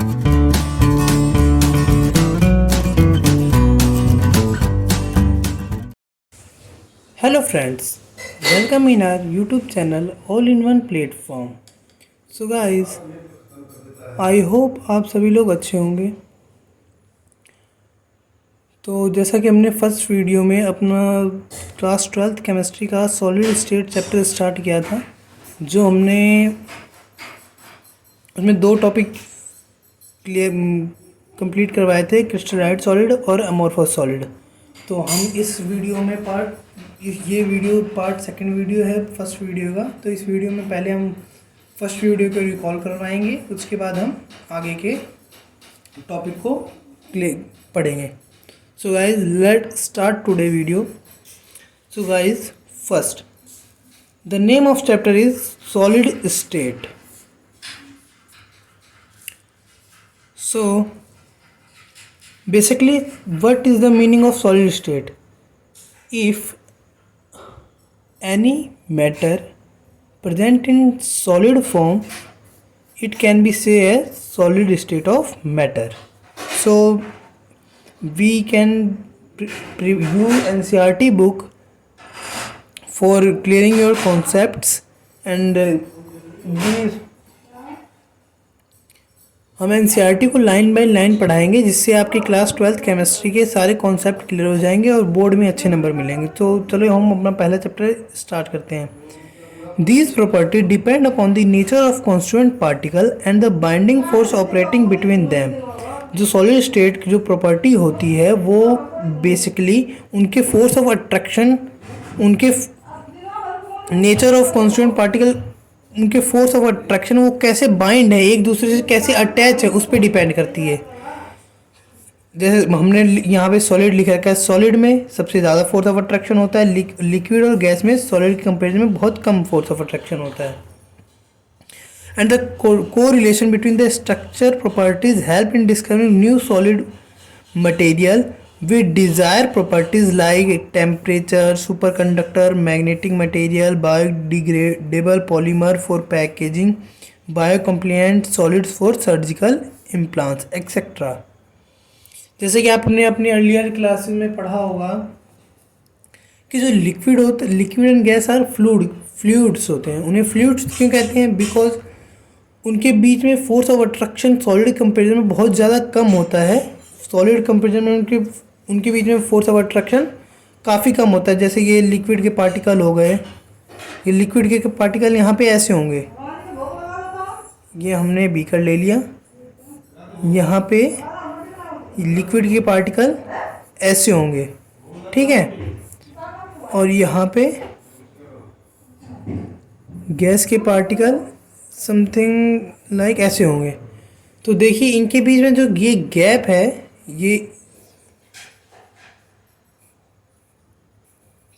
Hello friends, welcome in our YouTube channel all in one platform. So guys, I hope आप सभी लोग अच्छे होंगे। तो जैसा कि हमने फर्स्ट वीडियो में अपना क्लास 12th केमिस्ट्री का सॉलिड स्टेट चैप्टर स्टार्ट किया था, जो हमने उसमें दो टॉपिक क्लियर कंप्लीट करवाए थे, क्रिस्टलाइट सॉलिड और अमोर्फस सॉलिड। तो हम इस वीडियो में ये वीडियो पार्ट सेकंड वीडियो है फर्स्ट वीडियो का। तो इस वीडियो में पहले हम फर्स्ट वीडियो को रिकॉल करवाएंगे, उसके बाद हम आगे के टॉपिक को पढ़ेंगे। So guys let start today video. So guys first, the name of chapter is solid state. So basically what is the meaning of solid state? If any matter present in solid form, it can be say as solid state of matter. So we can preview NCERT book for clearing your concepts, and हम NCERT को line by line पढ़ाएंगे, जिससे आपकी class 12th chemistry के सारे concept clear हो जाएंगे और बोर्ड में अच्छे नंबर मिलेंगे। तो चलो हम अपना पहला चैप्टर स्टार्ट करते हैं। These property depend upon the nature of constituent particle and the binding force operating between them. जो सॉलिड स्टेट की जो प्रॉपर्टी होती है वो बेसिकली उनके फोर्स ऑफ अट्रैक्शन, उनके नेचर ऑफ कॉन्स्टिट्यूएंट पार्टिकल, उनके फोर्स ऑफ अट्रैक्शन, वो कैसे बाइंड है एक दूसरे से, कैसे अटैच है, उस पर डिपेंड करती है। जैसे हमने यहाँ पे सॉलिड लिखा है, सॉलिड में सबसे ज़्यादा फोर्स ऑफ अट्रैक्शन होता है, लिक्विड और गैस में सॉलिड के कंपेरिजन में बहुत कम फोर्स ऑफ अट्रैक्शन होता है। एंड द को relation between the structure properties help in discovering new solid material with desired properties like temperature, superconductor, magnetic material, biodegradable polymer for packaging, biocompliant solids for surgical implants, etc. जैसे कि आपने अपनी earlier classes में पढ़ा होगा कि जो liquid and gas are fluids होते हैं। उन्हें फ्लूइड्स क्यों कहते हैं? बिकॉज उनके बीच में force of attraction solid comparison में बहुत ज़्यादा कम होता है। सॉलिड कंपेरिजन में उनके बीच में फोर्स ऑफ अट्रैक्शन काफ़ी कम होता है। जैसे ये लिक्विड के पार्टिकल हो गए, ये लिक्विड के पार्टिकल यहाँ पे ऐसे होंगे, ये हमने बीकर ले लिया, यहाँ पे लिक्विड के पार्टिकल ऐसे होंगे, ठीक है, और यहाँ पे गैस के पार्टिकल समथिंग लाइक ऐसे होंगे। तो देखिए इनके बीच में जो ये गैप है, ये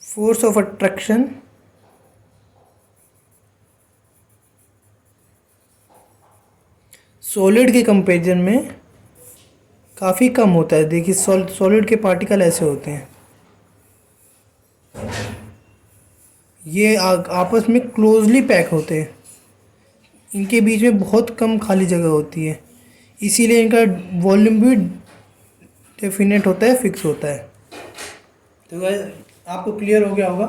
फोर्स ऑफ अट्रैक्शन सॉलिड के कंपेरिजन में काफ़ी कम होता है। देखिए सॉलिड के पार्टिकल ऐसे होते हैं, ये आपस में क्लोजली पैक होते हैं, इनके बीच में बहुत कम खाली जगह होती है, इसीलिए इनका वॉल्यूम भी डेफिनेट होता है, फिक्स होता है। तो गाइस आपको क्लियर हो गया होगा,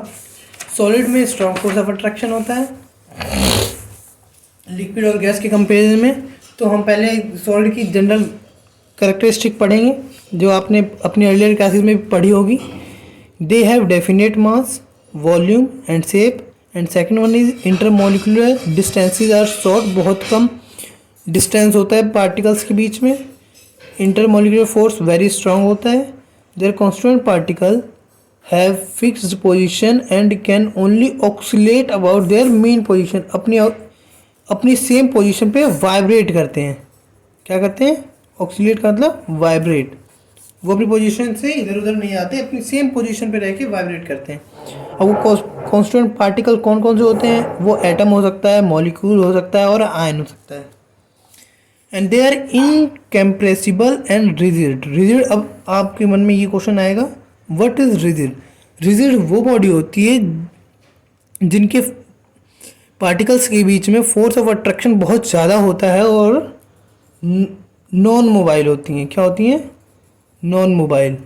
सॉलिड में स्ट्रॉन्ग फोर्स ऑफ अट्रैक्शन होता है लिक्विड और गैस के कंपेरिजन में। तो हम पहले सॉलिड की जनरल कैरेक्टरिस्टिक पढ़ेंगे, जो आपने अपनी अर्लियर क्लासेस में भी पढ़ी होगी। They have definite mass, volume and shape. And second one is intermolecular distances are short, बहुत कम डिस्टेंस होता है पार्टिकल्स के बीच में। इंटरमोलिकुलर फोर्स वेरी स्ट्रांग होता है। Their constituent particle have fixed position and can only oscillate about their mean position. अपनी same position पे वाइब्रेट करते हैं। क्या करते हैं? ऑक्सीलेट का मतलब वाइब्रेट। वो अपनी पोजीशन से इधर उधर नहीं आते, अपनी सेम पोजीशन पे रह के वाइब्रेट करते हैं। अब वो कॉन्स्टिट्यूएंट पार्टिकल कौन कौन से होते हैं? वो एटम हो सकता है, मॉलिक्यूल हो सकता है और आयन हो सकता है। And they are incompressible and rigid. Rigid, अब आपके मन में ये क्वेश्चन आएगा, व्हाट इज रिजिड? रिजिड वो बॉडी होती है जिनके पार्टिकल्स के बीच में फोर्स ऑफ अट्रैक्शन बहुत ज़्यादा होता है और नॉन मोबाइल होती हैं। क्या होती हैं? नॉन मोबाइल,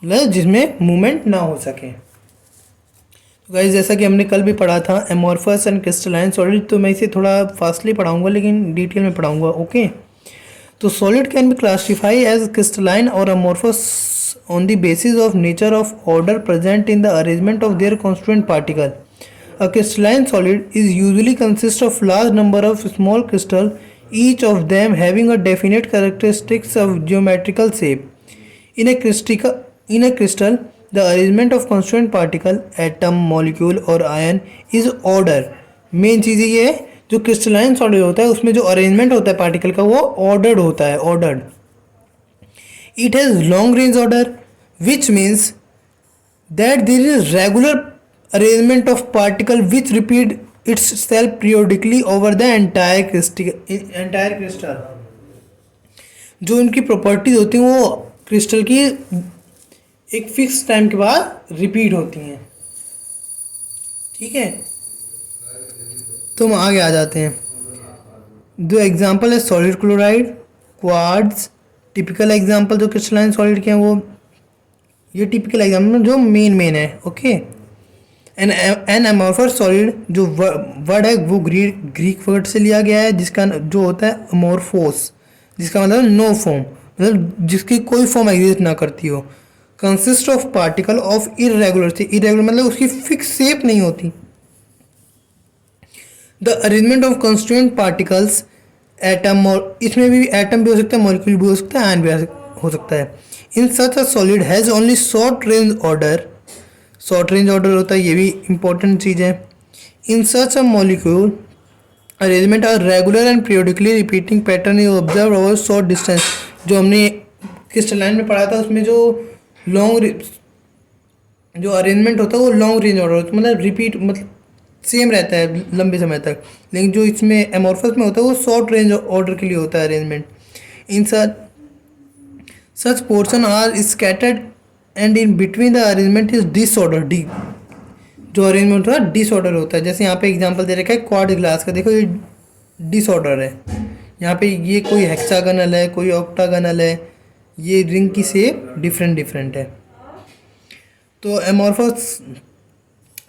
मतलब जिसमें मूवमेंट ना हो सके। तो गाइस जैसा कि हमने कल भी पढ़ा था एमॉर्फस एंड क्रिस्टलाइन सॉलिड, तो मैं इसे थोड़ा फास्टली पढ़ाऊंगा लेकिन डिटेल में पढ़ाऊंगा। ओके, तो solid can be classify as crystalline और amorphous on the basis of nature of order present in the arrangement of their constituent particle. A crystalline solid is usually consists of large number of small crystals, each of them having a definite characteristics of geometrical shape. In a crystal, the arrangement of constituent particle, atom, molecule or ion is order. Main चीज़ ये है, जो crystalline solid होता है उसमें जो arrangement होता है पार्टिकल का वो ऑर्डर्ड होता है, ordered. It has long range order, which means that there is regular arrangement of particle which repeat itself periodically over the entire crystal. जो उनकी प्रॉपर्टीज होती हैं वो क्रिस्टल की एक फिक्स टाइम के बाद रिपीट होती हैं. ठीक है, तो हम आगे आ जाते हैं. दो एग्जाम्पल है solid chloride, quartz. Typical example जो क्रिस्टलाइन सॉलिड के हैं वो ये टिपिकल एग्जाम्पल जो मेन है. ओके, एन अमॉर्फस सॉलिड जो वर्ड है वो ग्रीक वर्ड से लिया गया है जिसका जो होता है अमॉर्फोस, जिसका मतलब नो फॉर्म, मतलब जिसकी कोई फॉर्म एग्जिस्ट ना करती हो. Consist of particle of irregular से, इरेगुलर मतलब उसकी फिक्स शेप नहीं होती. The arrangement of constituent particles atom, और इसमें भी एटम भी हो सकता है, मॉलिक्यूल भी हो सकता है, आयन भी हो सकता है. In such a solid has only short range order. Short range order होता है, ये भी इंपॉर्टेंट चीज़ है. In such a molecule arrangement are regular and periodically repeating pattern is observe over short distance. जो हमने क्रिस्टलाइन में पढ़ा था उसमें जो लॉन्ग जो अरेंजमेंट होता है वो लॉन्ग रेंज ऑर्डर होता है, मतलब रिपीट, मतलब सेम रहता है लंबे समय तक. लेकिन जो इसमें एमॉर्फस में होता है वो शॉर्ट रेंज ऑर्डर के लिए होता है arrangement. In such portion are scattered and in between the arrangement is disorder. जो अरेंजमेंट होता है डिसऑर्डर होता है. जैसे यहाँ पे एग्जांपल दे रखा है क्वार्ट्ज ग्लास का, देखो ये डिसऑर्डर है. यहाँ पे ये कोई हेक्सागनल है, कोई ऑक्टागनल है, ये रिंग की शेप डिफरेंट है. तो amorphous,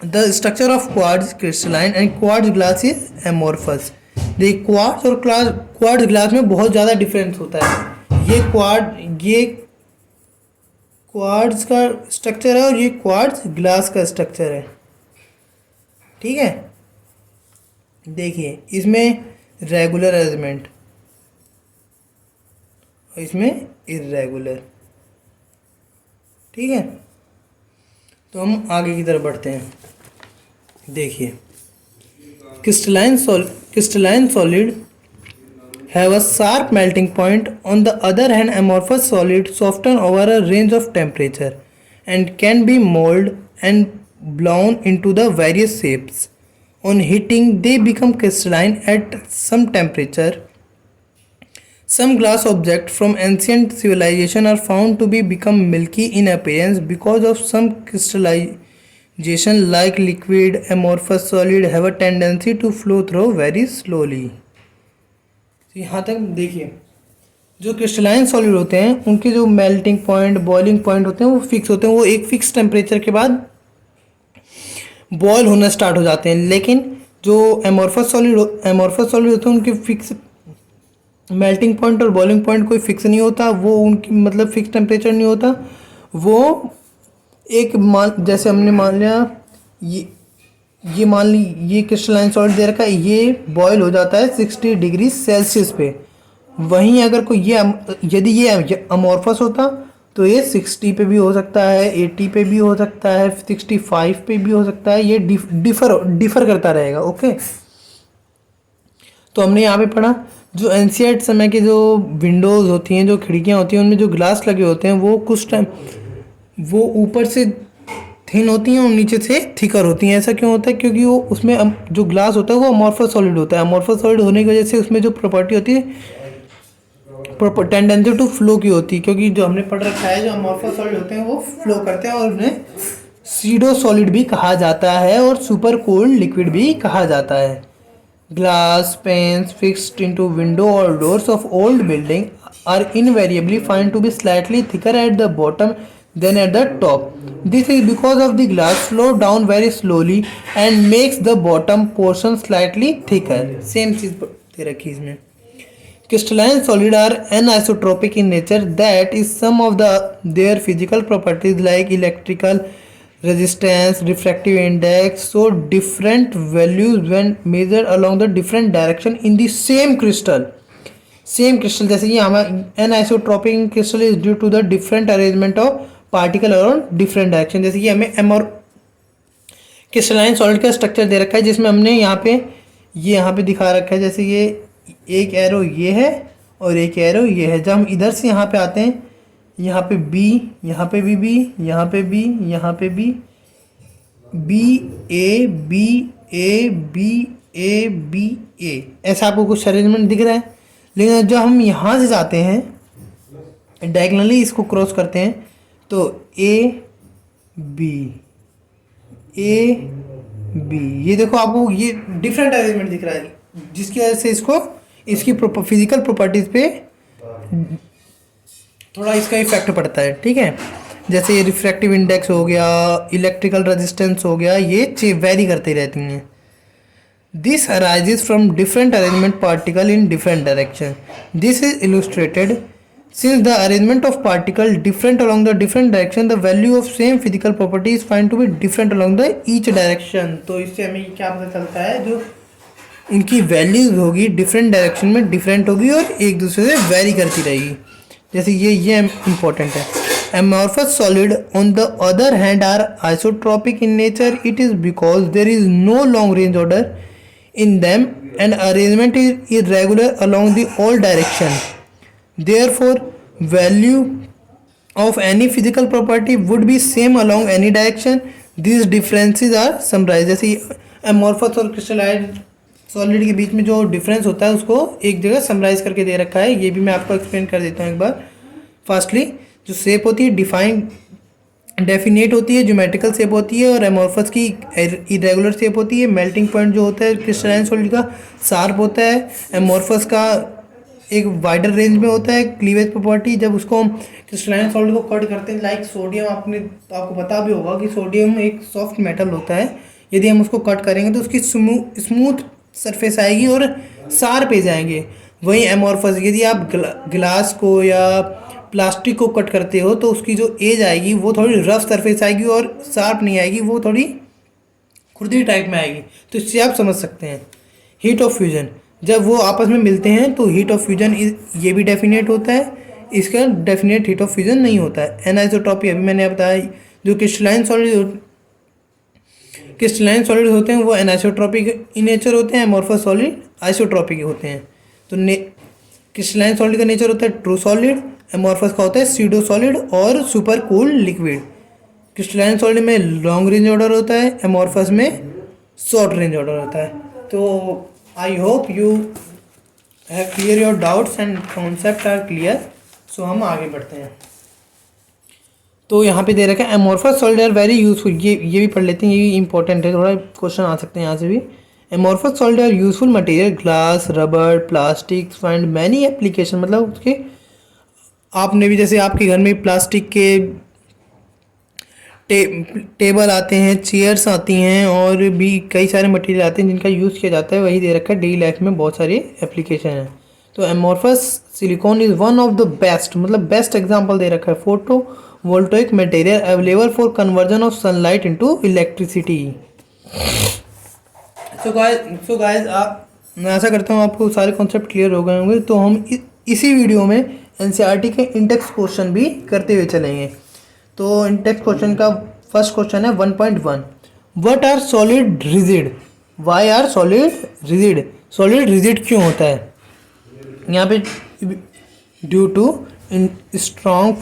the structure of quartz crystalline and quartz glass is amorphous. देखिए क्वार्ट्ज और क्वार्ट्ज ग्लास में बहुत ज़्यादा डिफरेंस होता है. ये क्वार्ट्ज का स्ट्रक्चर है और ये क्वार्ट्ज ग्लास का स्ट्रक्चर है. ठीक है, देखिए इसमें रेगुलर अरेंजमेंट और इसमें इर्रेगुलर. ठीक है, तो हम आगे की तरफ बढ़ते हैं. देखिए crystalline solid have a sharp melting point. On the other hand, amorphous solids soften over a range of temperature and can be molded and blown into the various shapes. On heating, they become crystalline at some temperature. Some glass objects from ancient civilization are found to be become milky in appearance because of some crystallization. Like liquid, amorphous solid have a tendency to flow through very slowly. यहाँ तक देखिए, जो crystalline solid होते हैं उनके जो melting point, boiling point होते हैं वो फिक्स होते हैं. वो एक फिक्स टेम्परेचर के बाद बॉयल होना स्टार्ट हो जाते हैं. लेकिन जो एमॉर्फस सॉलिड होते हैं उनके फिक्स मेल्टिंग पॉइंट और बॉइलिंग पॉइंट कोई फिक्स नहीं होता. वो उनकी मतलब फिक्स टेम्परेचर नहीं होता. वो एक जैसे हमने मान लिया ये मान ली ये क्रिस्टलाइन सॉलिड दे रखा है, ये बॉयल हो जाता है 60 डिग्री सेल्सियस पे. वहीं अगर कोई यदि ये अमॉर्फस होता तो ये 60 पे भी हो सकता है, 80 पे भी हो सकता है, 65 पे भी हो सकता है. ये डिफर करता रहेगा. ओके, तो हमने यहाँ पे पढ़ा जो एंशिएंट समय के जो विंडोज़ होती हैं, जो खिड़कियाँ होती हैं, उनमें जो ग्लास लगे होते हैं वो कुछ टाइम वो ऊपर से थिन होती हैं और नीचे से थिकर होती हैं. ऐसा क्यों होता है? क्योंकि वो उसमें जो ग्लास होता है वो अमॉर्फस सॉलिड होता है. अमॉर्फस सॉलिड होने की वजह से उसमें जो प्रॉपर्टी होती है टेंडेंसी टू फ्लो की होती है. क्योंकि जो हमने पढ़ रखा है जो अमॉर्फस सॉलिड होते हैं वो फ्लो करते हैं और उन्हें सीडो सॉलिड भी कहा जाता है और सुपर कूल्ड लिक्विड भी कहा जाता है. glass panes fixed into window or doors of old building are invariably found to be slightly thicker at the bottom than at the top. This is because of the glass flow down very slowly and makes the bottom portion slightly thicker. Same चीज दे रखी है इसमें. Crystalline solids are anisotropic in nature, that is, some of their physical properties like electrical resistance, refractive index, so different values when measured along the different direction in the same crystal. Same crystal जैसे कि हमारा anisotropic crystal is due to the different arrangement of particle around different direction. जैसे कि हमें एम और crystalline solid का structure दे रखा है जिसमें हमने यहाँ पे दिखा रखा है. जैसे ये एक एरो ये है और एक एरो ये है. जब हम इधर से यहाँ पे आते हैं, यहाँ पे बी, यहाँ पे भी बी, यहाँ पे बी, यहाँ पे B, B A B A B A B A, ऐसा आपको कुछ अरेंजमेंट दिख रहा है. लेकिन जब हम यहाँ से जाते हैं डायगोनली इसको क्रॉस करते हैं तो ए बी, ये देखो आपको ये डिफरेंट अरेंजमेंट दिख रहा है जिसकी वजह से इसकी फिजिकल प्रॉपर्टीज पे थोड़ा इसका इफेक्ट पड़ता है. ठीक है, जैसे ये रिफ्रैक्टिव इंडेक्स हो गया, इलेक्ट्रिकल रेजिस्टेंस हो गया, ये वेरी करती रहती हैं. This arises from different arrangement particle in different direction. This is illustrated since the arrangement of particle different along the different direction, the value of same physical property is found to be different along the each direction. तो इससे हमें क्या पता चलता है, जो इनकी values होगी डिफरेंट डायरेक्शन में डिफरेंट होगी और एक दूसरे से वेरी करती रहेगी. जैसे ये इम्पोर्टेंट है. Amorphous solid on the other hand are isotropic in nature. It is because there is no long range order in them and arrangement is irregular along the all direction. Therefore, value of any physical property would be same along any direction. These differences are summarized. जैसे amorphous और crystalline solid के बीच में जो difference होता है उसको एक जगह समराइज करके दे रखा है. ये भी मैं आपको एक्सप्लेन कर देता हूँ एक बार फास्टली. जो शेप होती है डेफिनेट होती है, ज्योमेट्रिकल शेप होती है, और एमोर्फस की इरेगुलर शेप होती है. मेल्टिंग पॉइंट जो होता है क्रिस्टलाइन सॉलिड का शार्प होता है. एमोर्फस का एक वाइडर रेंज में होता है. क्लीवेज प्रॉपर्टी, जब उसको हम क्रिस्टलाइन सॉलिड को कट करते हैं लाइक सोडियम, आपको पता भी होगा कि सोडियम एक सॉफ्ट मेटल होता है. यदि हम उसको कट करेंगे तो उसकी स्मूथ सरफेस आएगी और शार्प एज आएंगे. वहीं एमोर्फस, यदि आप ग्लास को या प्लास्टिक को कट करते हो तो उसकी जो एज आएगी वो थोड़ी रफ सरफेस आएगी और शार्प नहीं आएगी, वो थोड़ी खुरदरी टाइप में आएगी. तो इससे आप समझ सकते हैं. हीट ऑफ फ्यूजन, जब वो आपस में मिलते हैं तो हीट ऑफ फ्यूजन ये भी डेफिनेट होता है, इसका डेफिनेट हीट ऑफ फ्यूजन नहीं होता है. एनाइसोट्रॉपी अभी मैंने बताया. जो क्रिस्टलाइन सॉलिड होते हैं वो एनाइसोट्रॉपिक इन नेचर होते हैं. एमोर्फस सॉलिड आइसोट्रॉपिक होते हैं. तो क्रिस्टलाइन सॉलिड का नेचर होता है ट्रू सॉलिड, एमोर्फस का होता है सीडो सॉलिड और super cool liquid. Crystalline solid में लॉन्ग रेंज ऑर्डर होता है, एमोर्फस में शॉर्ट रेंज ऑर्डर होता है. तो I hope you have clear your doubts and concept are clear. So हम आगे बढ़ते हैं. तो यहाँ पे दे रखा है amorphous solid are very useful. ये भी पढ़ लेते हैं, ये भी इंपॉर्टेंट है, थोड़ा क्वेश्चन आ सकते हैं यहाँ से भी. Amorphous solid are useful material, glass, rubber, plastic find many application. मतलब उसके आपने भी जैसे आपके घर में प्लास्टिक के टेबल आते हैं, चेयर्स आती हैं और भी कई सारे मटेरियल आते हैं जिनका यूज़ किया जाता है. वही दे रखा है डेली लाइफ में बहुत सारे एप्लीकेशन हैं. तो amorphous silicon is one of the best, मतलब बेस्ट एग्जांपल दे रखा है. Photo voltaic material available for conversion of sunlight into electricity. So guys मैं आशा करता हूँ आपको सारे कॉन्सेप्ट क्लियर हो गए होंगे. तो हम इसी वीडियो में एनसीईआरटी के इंडेक्स क्वेश्चन भी करते हुए चलेंगे. तो इंडेक्स क्वेश्चन का फर्स्ट क्वेश्चन है 1.1. What are solid rigid, why are solid rigid. Solid rigid क्यों होता है? यहाँ पे due to strong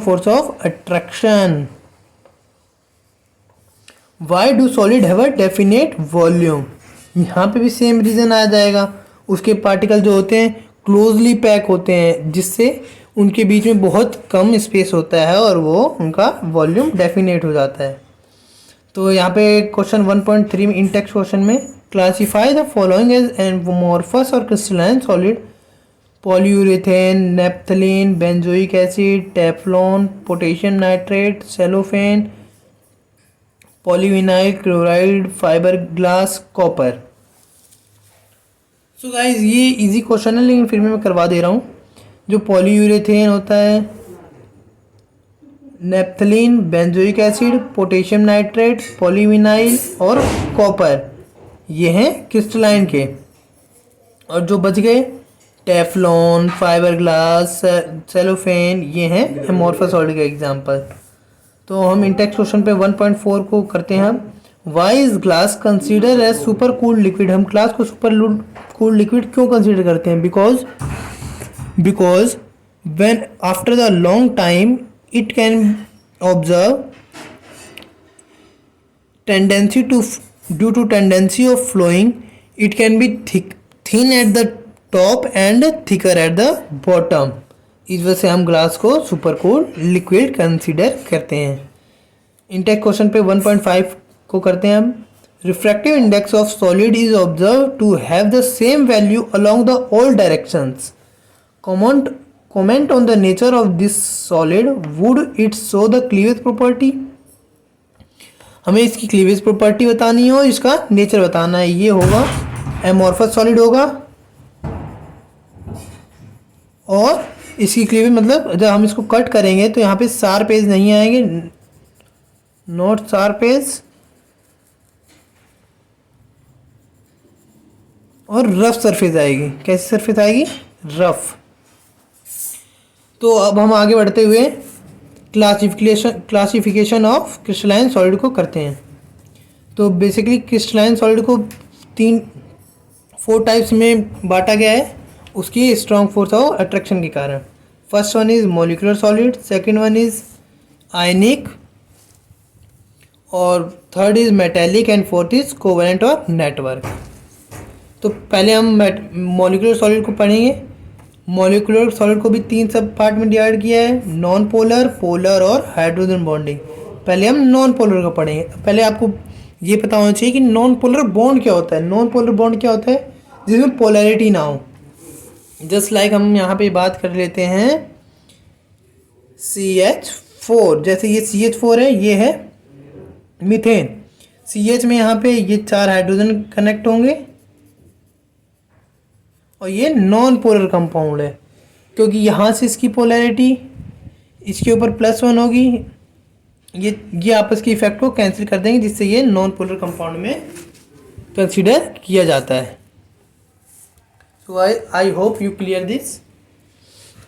force of attraction. Why do solid have a definite volume. यहाँ पे भी सेम रीज़न आ जाएगा. उसके पार्टिकल जो होते हैं क्लोजली पैक होते हैं जिससे उनके बीच में बहुत कम स्पेस होता है और वो उनका वॉल्यूम डेफिनेट हो जाता है. तो यहाँ पे क्वेश्चन 1.3 में इन टेक्स्ट क्वेश्चन में classify the following as amorphous और crystalline solid: polyurethane, naphthalene, benzoic acid, Teflon, potassium nitrate, cellophane, polyvinyl chloride, fibre glass, copper. So guys ये इजी क्वेश्चन है, लेकिन फिर भी मैं करवा दे रहा हूँ। जो पॉलीयूरेथेन होता है, naphthalene, benzoic acid, potassium nitrate, polyvinyl और कॉपर, ये हैं क्रिस्टलाइन के। और जो बच गए टेफ्लॉन, फाइबर ग्लास, सेलोफेन, ये हैं एमोर्फस सॉलिड के एग्जाम्पल। तो हम इंटेक्स क्वेश्चन पे 1.4 को करते हैं। हम why is glass consider as super cooled liquid? हम ग्लास को सुपर कूल्ड लिक्विड क्यों कंसिडर करते हैं? Because when after the long time it can observe due to tendency of flowing, it can be thin at the top and thicker at the bottom. इस वजह से हम glass को super cooled liquid consider करते हैं। Intake question पे 1.5 को करते हैं हम। Refractive index of solid is observe to have the same value along the all directions. Comment on the nature of this solid. Would it show the cleavage property? हमें इसकी cleavage property बतानी है और इसका नेचर बताना है। ये होगा एमोर्फस सॉलिड होगा, और इसकी क्लीवेज मतलब जब हम इसको कट करेंगे तो यहाँ पे शार्प एज नहीं आएंगे, नॉट शार्प एज, और रफ सरफेस आएगी। कैसी सरफेस आएगी? रफ। तो अब हम आगे बढ़ते हुए क्लासिफिकेशन ऑफ क्रिस्टलाइन सॉलिड को करते हैं। तो बेसिकली क्रिस्टलाइन सॉलिड को 4 टाइप्स में बांटा गया है उसकी स्ट्रॉन्ग फोर्स ऑफ अट्रैक्शन के कारण। First one is molecular solid, second one is ionic, और third is metallic, and fourth is covalent और नेटवर्क। तो पहले हम मॉलिक्यूलर सॉलिड को पढ़ेंगे। मॉलिक्यूलर सॉलिड को भी 3 सब पार्ट में डिवाइड किया है: नॉन पोलर, पोलर और हाइड्रोजन बॉन्डिंग। पहले हम नॉन पोलर को पढ़ेंगे। पहले आपको ये पता होना चाहिए कि नॉन पोलर बॉन्ड क्या होता है। नॉन पोलर बॉन्ड क्या होता है? जिसमें पोलैरिटी ना हो। जस्ट लाइक हम यहाँ पे बात कर लेते हैं CH4। जैसे ये CH4 है, ये है मीथेन। CH में यहाँ पे ये 4 हाइड्रोजन कनेक्ट होंगे, और ये नॉन पोलर कंपाउंड है क्योंकि यहाँ से इसकी पोलैरिटी इसके ऊपर +1 होगी। ये आपस की इफेक्ट को कैंसिल कर देंगे, जिससे ये नॉन पोलर कंपाउंड में कंसीडर किया जाता है। So I hope you clear this.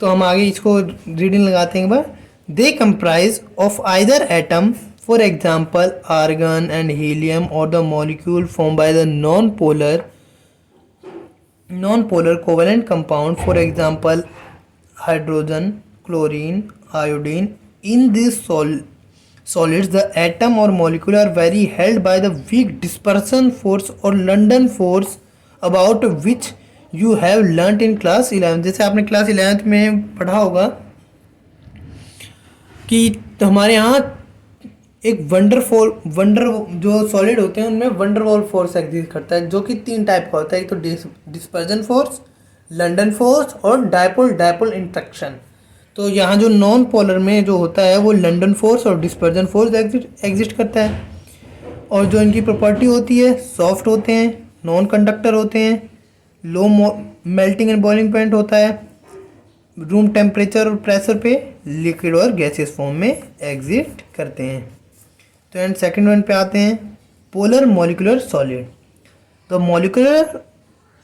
तो हम आगे इसको रीडिंग लगाते हैं एक बार। They comprise of either atom, for example argon and helium, और the molecule form by the non-polar covalent compound, for example hydrogen, chlorine, iodine. In these solids the atom or molecule are very held by the weak dispersion force or London force, about which you have learnt in class 11। जैसे आपने class 11th में पढ़ा होगा कि हमारे यहाँ एक wonder जो सॉलिड होते हैं उनमें वंडरवॉल फोर्स एग्जिस्ट करता है, जो कि 3 टाइप का होता है। एक तो डिस्पर्जन फोर्स, लंडन फोर्स और डायपोल इंट्रैक्शन। तो यहाँ जो नॉन पोलर में जो होता है वो लंडन फोर्स और डिस्पर्जन फोर्स एग्जिस्ट करता है। और जो इनकी प्रॉपर्टी होती है, सॉफ्ट होते हैं, नॉन कंडक्टर होते हैं, low melting and boiling point होता है, रूम टेम्परेचर और प्रेशर पे लिक्विड और गैसियस फॉर्म में एग्जिस्ट करते हैं। तो एंड सेकेंड वन पे आते हैं, पोलर मॉलिक्यूलर सॉलिड। तो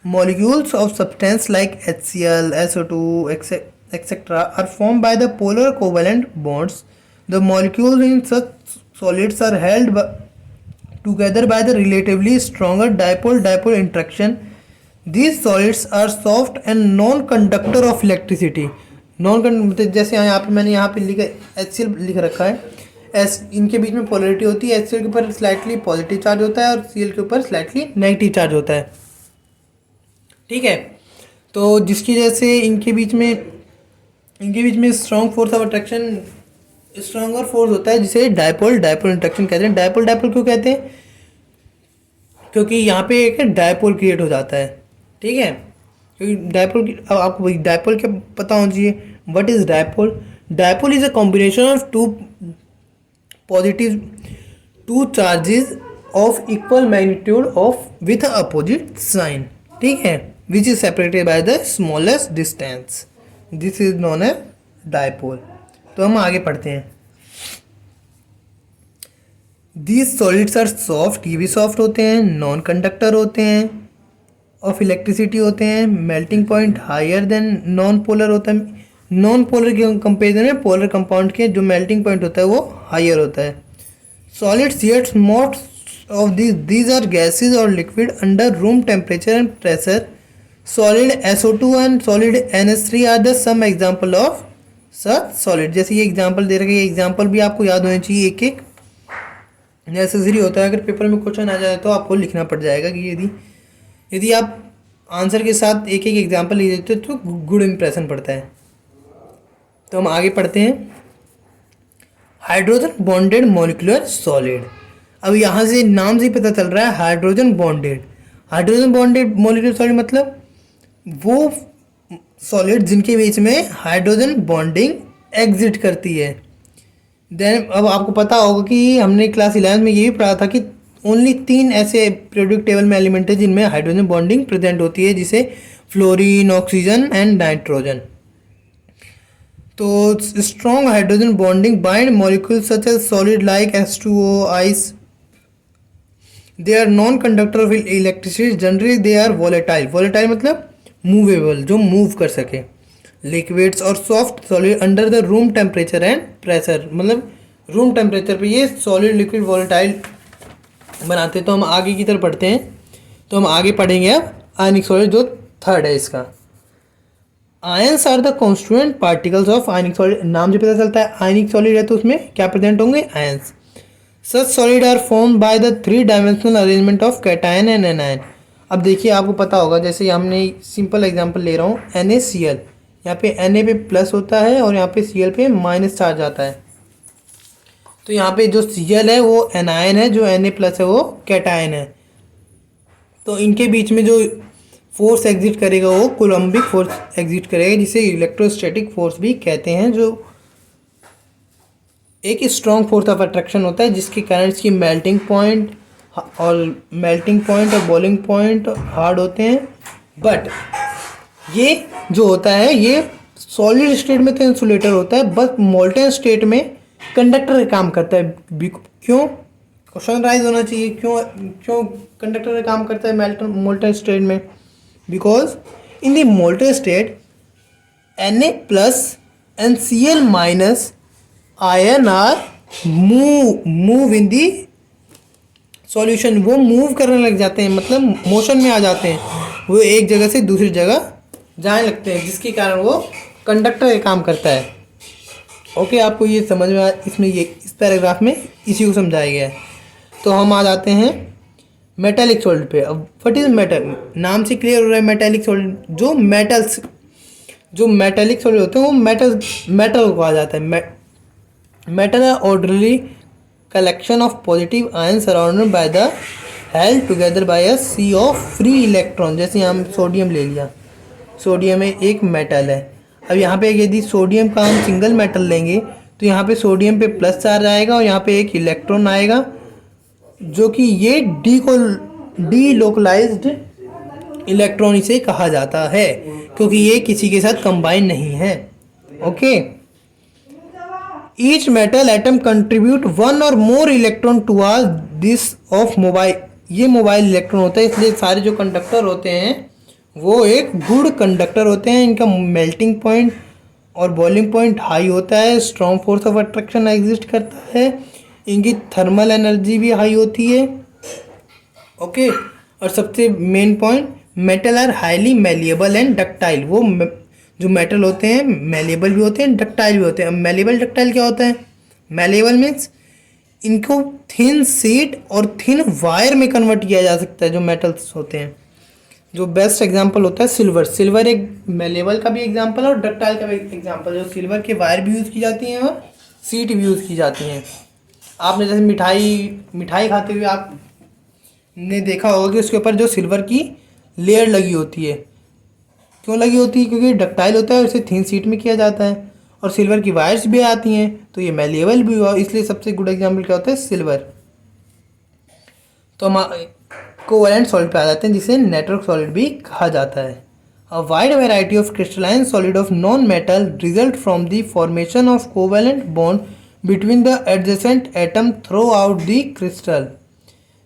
molecules of substance like HCl, SO2, etc. are formed by the polar covalent bonds. The molecules in such solids are held together by the relatively stronger dipole interaction. These solids are soft and non-conductor of electricity. जैसे यहाँ पे मैंने यहाँ पे लिखा HCl लिख रखा है, इनके बीच में पोलैरिटी होती है। HCl के ऊपर स्लाइटली पॉजिटिव चार्ज होता है और Cl के ऊपर स्लाइटली नेगेटिव चार्ज होता है। ठीक है, तो जिसकी वजह से इनके बीच में strong force of attraction stronger force होता है जिसे डायपोल डायपोल इंटरेक्शन कहते हैं। डायपोल डायपोल क्यों कहते हैं? क्योंकि यहाँ पे एक डायपोल क्रिएट हो जाता है, ठीक है। क्योंकि डायपोल, अब आपको डायपोल क्या पता होना चाहिए। What is dipole? Dipole is a combination of two positive two charges of equal magnitude of with opposite sign, ठीक है, which is separated by the smallest distance, this is known as dipole. तो हम आगे पढ़ते हैं। These solids are soft, ये भी soft होते हैं, नॉन कंडक्टर होते हैं, ऑफ इलेक्ट्रिसिटी होते हैं, melting point higher than non polar होता है। नॉन पोलर के कंपेरिजन में पोलर कंपाउंड के जो मेल्टिंग पॉइंट होता है वो हायर होता है। Solids yet most of these are gases or liquid under room temperature and pressure. Solid SO2 and solid NH3 are the some example of such solid। जैसे ये example दे रखे, ये एग्जांपल भी आपको याद होने चाहिए, एक एक नेसेसरी होता है। अगर पेपर में क्वेश्चन आ जाए तो आपको लिखना पड़ जाएगा कि यदि आप आंसर के साथ एक एक एग्जांपल लिख देते तो गुड इंप्रेशन पड़ता है। तो हम आगे पढ़ते हैं। Hydrogen bonded molecular solid. अब यहाँ से नाम से ही पता चल रहा है hydrogen bonded. Hydrogen bonded molecular solid मतलब वो सॉलिड जिनके बीच में हाइड्रोजन बॉन्डिंग एग्जिट करती है। देन अब आपको पता होगा कि हमने क्लास 11 में ये भी पढ़ा था कि ओनली 3 ऐसे पीरियोडिक टेबल में एलिमेंट है जिनमें हाइड्रोजन बॉन्डिंग प्रेजेंट होती है, जिसे फ्लोरीन, ऑक्सीजन एंड नाइट्रोजन। तो strong hydrogen bonding bind molecule such as solid like H2O, ice. They are non conductor of electricity, generally they are volatile. Volatile मतलब movable, जो move कर सके। Liquids और soft solid under the room temperature and pressure, मतलब room temperature पे ये solid liquid volatile बनाते हैं। तो हम आगे की तरफ पढ़ते हैं। तो हम आगे पढ़ेंगे अब आयनिक सॉलिड, जो थर्ड है इसका। Ions are the constituent particles of ionic solid. नाम से पता चलता है आयनिक सॉलिड है तो उसमें क्या प्रेजेंट होंगे? Ions. Such solid are form by the 3 dimensional arrangement of cation and anion. अब देखिए आपको पता होगा, जैसे हमने सिंपल एग्जांपल ले रहा हूँ, NaCl। यहाँ पे Na पे प्लस होता है और यहाँ पे Cl पे माइनस चार्ज आता है। तो यहाँ पे जो Cl है वो एनायन है, जो Na प्लस है वो कैटायन है। तो इनके बीच में जो फोर्स एग्जिट करेगा वो कोलम्बिक फोर्स एग्जिट करेगा, जिसे इलेक्ट्रोस्टैटिक फोर्स भी कहते हैं, जो एक स्ट्रॉन्ग फोर्स ऑफ अट्रैक्शन होता है, जिसके कारण इसकी मेल्टिंग पॉइंट और बॉइलिंग पॉइंट हार्ड होते हैं। बट ये जो होता है ये सॉलिड स्टेट में तो इंसुलेटर होता है, बस मोल्टेन स्टेट में कंडक्टर का काम करता है। क्यों? क्वेश्चन राइज होना चाहिए, क्यों कंडक्टर का काम करता है मोल्टेन स्टेट में? Because in the molten state Na plus and Cl minus ion are move in the solution. वो मूव करने लग जाते हैं, मतलब मोशन में आ जाते हैं, वो एक जगह से दूसरी जगह जाने लगते हैं, जिसके कारण वो कंडक्टर का काम करता है। ओके, आपको ये समझ में इसमें ये इस पैराग्राफ में इसी को समझाया गया है। तो हम आ जाते हैं मेटेलिक सॉलिड पे। अब व्हाट इज मेटल? नाम से क्लियर हो रहा है मेटेलिक सॉलिड। जो मेटेलिक सॉलिड होते हैं वो मेटल को कहा जाता है। Metal are orderly collection of positive ions surrounded by the held together by a sea of free electron। जैसे हम सोडियम ले लिया, सोडियम एक मेटल है। अब यहाँ पे यदि सोडियम का हम सिंगल मेटल लेंगे तो यहाँ पे सोडियम पे प्लस चार्ज आएगा और यहाँ पे एक इलेक्ट्रॉन आएगा, जो कि ये डीलोकलाइज्ड इलेक्ट्रॉन इसे कहा जाता है, क्योंकि ये किसी के साथ कंबाइन नहीं है। Okay, each metal atom contribute 1 और more electron towards this of mobile. ये मोबाइल इलेक्ट्रॉन होता है, इसलिए सारे जो कंडक्टर होते हैं वो एक गुड कंडक्टर होते हैं। इनका मेल्टिंग पॉइंट और बॉइलिंग पॉइंट हाई होता है, strong force of attraction exist करता है, इनकी थर्मल एनर्जी भी हाई होती है। ओके, और सबसे main point, metal are highly malleable and ductile. वो जो मेटल होते हैं मेलिएबल भी होते हैं, डक्टाइल भी होते हैं। मेलिएबल डक्टाइल क्या होता है? मेलिएबल मीन्स इनको थिन शीट और थिन वायर में कन्वर्ट किया जा सकता है, जो मेटल्स होते हैं। जो बेस्ट एग्जांपल होता है सिल्वर एक मेलिएबल का भी एग्जांपल है और डक्टाइल का भी एग्जांपल है। जो सिल्वर के वायर भी यूज़ की जाती हैं और सीट भी यूज़ की जाती हैं। आपने जैसे मिठाई खाते हुए आपने देखा होगा कि उसके ऊपर जो सिल्वर की लेयर लगी होती है। क्यों लगी होती है? क्योंकि डक्टाइल होता है और इसे थिन सीट में किया जाता है, और सिल्वर की वायर्स भी आती हैं, तो ये मेलेबल भी हुआ, इसलिए सबसे गुड एग्जाम्पल क्या होता है? सिल्वर। तो हम कोवैलेंट सॉलिड पे आ जाते हैं, जिसे नेटवर्क सॉलिड भी कहा जाता है। A wide variety of crystalline solid of non metal result from the formation of covalent bond between the adjacent atom throughout the crystal.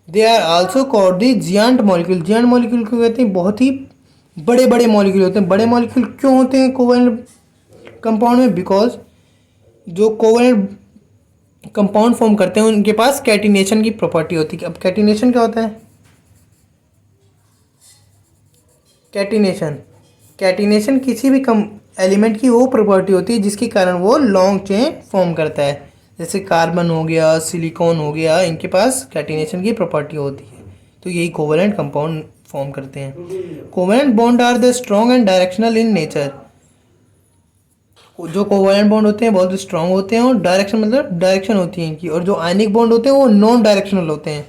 They are also called the giant molecule. Giant molecule को कहते हैं बहुत ही बड़े बड़े molecule होते हैं। बड़े molecule क्यों होते हैं कोवैलेंट कंपाउंड में? बिकॉज जो कोवैलेंट कंपाउंड फॉर्म करते हैं उनके पास कैटिनेशन की प्रॉपर्टी होती है। अब कैटिनेशन क्या होता है? कैटिनेशन किसी भी कम एलिमेंट की वो प्रॉपर्टी होती है जिसके कारण वो लॉन्ग चेन फॉर्म करता है। जैसे कार्बन हो गया, सिलिकॉन हो गया, इनके पास कैटिनेशन की प्रॉपर्टी होती है, तो यही कोवैलेंट कंपाउंड फॉर्म करते हैं। Covalent bond are the strong and directional in nature. जो कोवैलेंट बॉन्ड होते हैं बहुत स्ट्रॉन्ग होते हैं, और डायरेक्शन मतलब डायरेक्शन होती है इनकी, और जो आयनिक बॉन्ड होते हैं वो नॉन डायरेक्शनल होते हैं।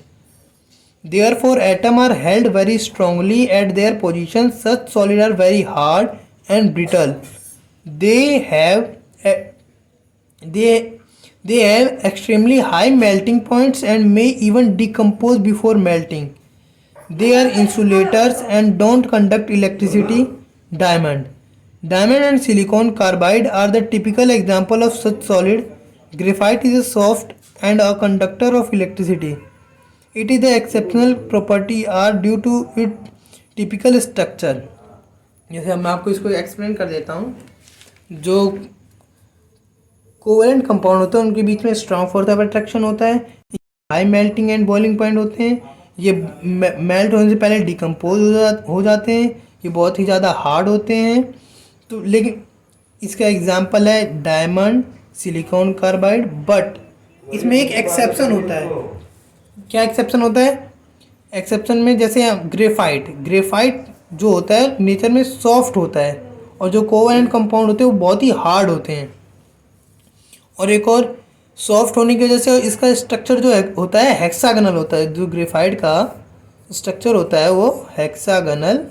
Therefore, atoms are held very strongly at their position. Such solids are very hard and brittle. They have they they have extremely high melting points and may even decompose before melting. They are insulators and don't conduct electricity. Diamond and silicon carbide are the typical example of such solid. Graphite is a soft and a conductor of electricity. It is the exceptional property are due to its typical structure. जैसे मैं आपको इसको explain कर देता हूँ। जो covalent compound होते हैं उनके बीच में स्ट्रॉन्ग फोर्स ऑफ अट्रैक्शन होता है, high melting and boiling point होते हैं, ये मेल्ट होने से पहले डिकम्पोज हो जाते हैं, ये बहुत ही ज़्यादा हार्ड होते हैं। तो लेकिन इसका एग्जांपल है डायमंड, सिलिकॉन कार्बाइड। बट इसमें एक एक्सेप्शन होता है। क्या एक्सेप्शन होता है? एक्सेप्शन में जैसे ग्रेफाइट जो होता है नेचर में सॉफ्ट होता है, और जो कोवैलेंट कंपाउंड होते हैं वो बहुत ही हार्ड होते हैं। और एक और, सॉफ्ट होने की वजह से इसका स्ट्रक्चर जो होता है हेक्सागनल होता है। जो ग्रेफाइट का स्ट्रक्चर होता है वो हेक्सागनल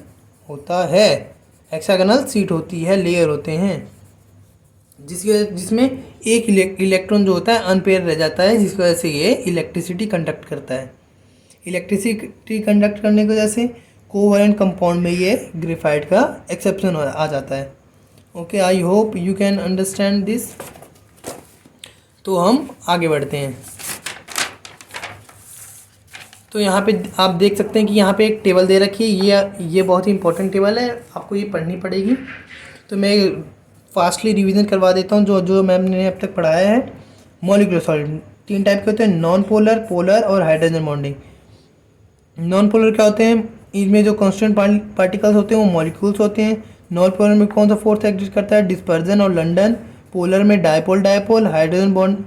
होता है। हेक्सागनल सीट होती है, लेयर होते हैं, जिसमें एक इलेक्ट्रॉन जो होता है अनपेयर रह जाता है, जिसकी वजह से ये इलेक्ट्रिसिटी कंडक्ट करता है। इलेक्ट्रिसिटी कंडक्ट करने की वजह से कोवैलेंट कंपाउंड में ये ग्रेफाइट का एक्सेप्शन आ जाता है। Okay, I hope you can understand this. तो हम आगे बढ़ते हैं। तो यहाँ पे आप देख सकते हैं कि यहाँ पे एक टेबल दे रखी है। ये बहुत ही इंपॉर्टेंट टेबल है, आपको ये पढ़नी पड़ेगी। तो मैं फास्टली रिवीजन करवा देता हूँ जो मैम ने अब तक पढ़ाया है। मॉलिक्यूलर सॉलिड 3 टाइप के होते हैं, नॉन पोलर, पोलर और हाइड्रोजन बॉन्डिंग। नॉन पोलर क्या होते हैं? इनमें जो कांस्टेंट पार्टिकल्स होते हैं वो मॉलिक्यूल्स होते हैं। नॉन पोलर में कौन सा फोर्स एग्जिस्ट करता है? डिस्पर्जन और लंडन। पोलर में डायपोल। हाइड्रोजन बॉन्ड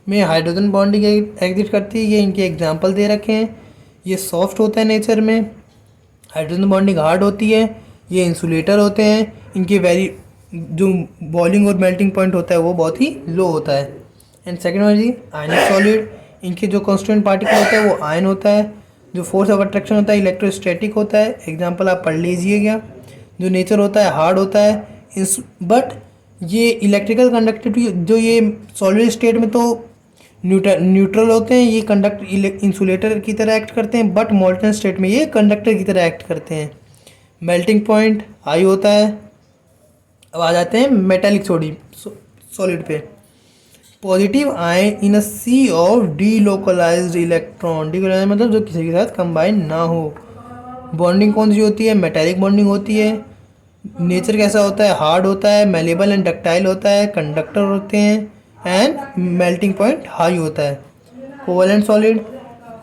में हाइड्रोजन बॉन्डिंग एग्जिस्ट करती है। ये इनके एग्जाम्पल दे रखे हैं। ये सॉफ्ट होता है नेचर में, हाइड्रोजन बॉन्डिंग हार्ड होती है। ये इंसुलेटर होते हैं, इनके जो बॉइलिंग और मेल्टिंग पॉइंट होता है वो बहुत ही लो होता है। एंड सेकेंड वन जी आयनिक सॉलिड, इनके जो कांस्टेंट पार्टिकल होता है वो आयन होता है। जो फोर्स ऑफ अट्रैक्शन होता है इलेक्ट्रोस्टैटिक होता है। एग्जांपल आप पढ़ लीजिएगा। जो नेचर होता है हार्ड होता है। बट ये इलेक्ट्रिकल कंडक्टिविटी, जो ये सॉलिड स्टेट में तो न्यूट्रल होते हैं, ये इंसुलेटर की तरह एक्ट करते हैं, बट मॉल्टन स्टेट में ये कंडक्टर की तरह एक्ट करते हैं। मेल्टिंग पॉइंट हाई होता है। अब आ जाते हैं मेटालिक सॉलिड पे। Positive ion in a sea of delocalized electron. Delocalized मतलब जो किसी के साथ कंबाइन ना हो। बॉन्डिंग कौन सी होती है? मेटालिक बॉन्डिंग होती है। नेचर कैसा होता है? हार्ड होता है, मेलेबल एंड डक्टाइल होता है, कंडक्टर होते हैं, एंड मेल्टिंग पॉइंट हाई होता है। Covalent solid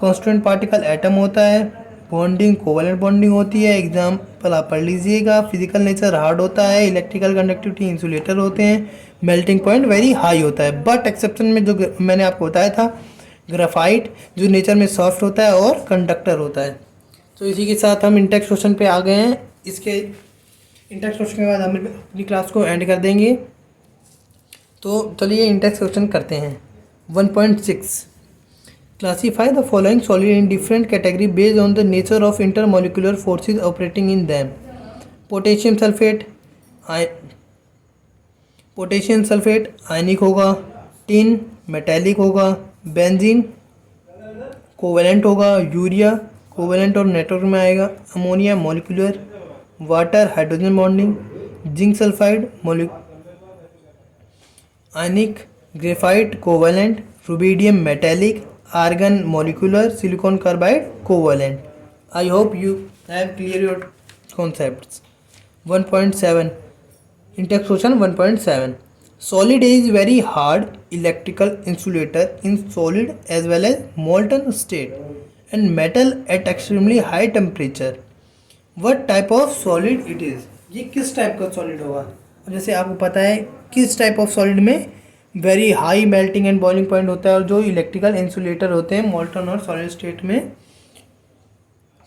constant particle atom होता है। बॉन्डिंग कोवैलेंट बॉन्डिंग होती है। एग्जाम्पल आप पढ़ लीजिएगा। फिजिकल नेचर हार्ड होता है, इलेक्ट्रिकल कंडक्टिविटी इंसुलेटर होते हैं, मेल्टिंग पॉइंट वेरी हाई होता है। बट एक्सेप्शन में जो मैंने आपको बताया था ग्राफाइट, जो नेचर में सॉफ्ट होता है और कंडक्टर होता है। तो इसी के साथ हम इंटेक्स क्वेश्चन पे आ गए हैं। इसके इंटेक्स क्वेश्चन के बाद हम अपनी क्लास को एंड कर देंगे। तो चलिए इंडेक्स क्वेश्चन करते हैं। 1.6 classify the following solid in different category based on the nature of intermolecular forces operating in them. Potassium sulphate ionic होगा, टिन मेटेलिक होगा, बेंजीन कोवेलेंट होगा, यूरिया कोवेलेंट और नेटवर्क में आएगा, ammonia molecular, water hydrogen bonding, zinc sulphide ionic, graphite covalent, rubidium metallic, argon molecular, silicon carbide covalent. I hope you have clear your concepts. 1.7 Intex question 1.7 Solid is very hard electrical insulator in solid as well as molten state and metal at extremely high temperature. What type of solid it is? ये किस type का solid होगा? अब जैसे आपको पता है किस टाइप ऑफ सॉलिड में very high melting and boiling point होता है, और जो इलेक्ट्रिकल इंसुलेटर होते हैं मॉल्टन और सॉलिड स्टेट में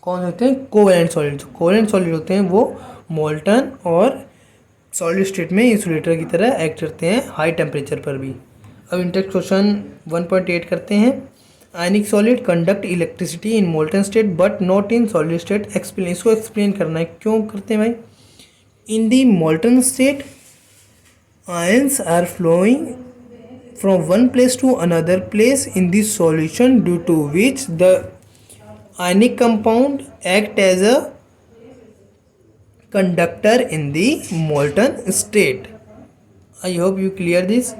कौन होते हैं? Covalent solid. जो कोवेलेंट सॉलिड होते हैं वो मोल्टन और सॉलिड स्टेट में इंसुलेटर की तरह एक्ट करते हैं हाई टेम्परेचर पर भी। अब इंटेक्स क्वेश्चन 1.8 करते हैं। Ionic solid conduct electricity in molten state but not in solid state. Explain, इसको एक्सप्लेन करना है, क्यों करते हैं भाई? In the molten state ions are flowing from one place to another place in the solution due to which the ionic compound act as a conductor in the molten state. I hope you clear this.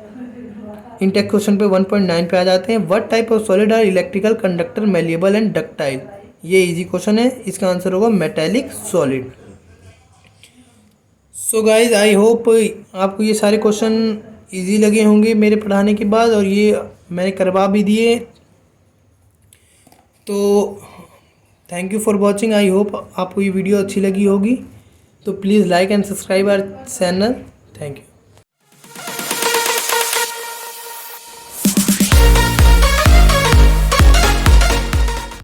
Intext question पे 1.9 पे आ जाते हैं। What type of solid are electrical conductor malleable and ductile. ये easy question है, इसका answer होगा metallic solid. So guys I hope आपको ये सारे क्वेश्चन इजी लगे होंगे मेरे पढ़ाने के बाद, और ये मैंने करवा भी दिए। तो thank you for watching. I hope आपको ये वीडियो अच्छी लगी होगी। तो please like and subscribe our channel. Thank you.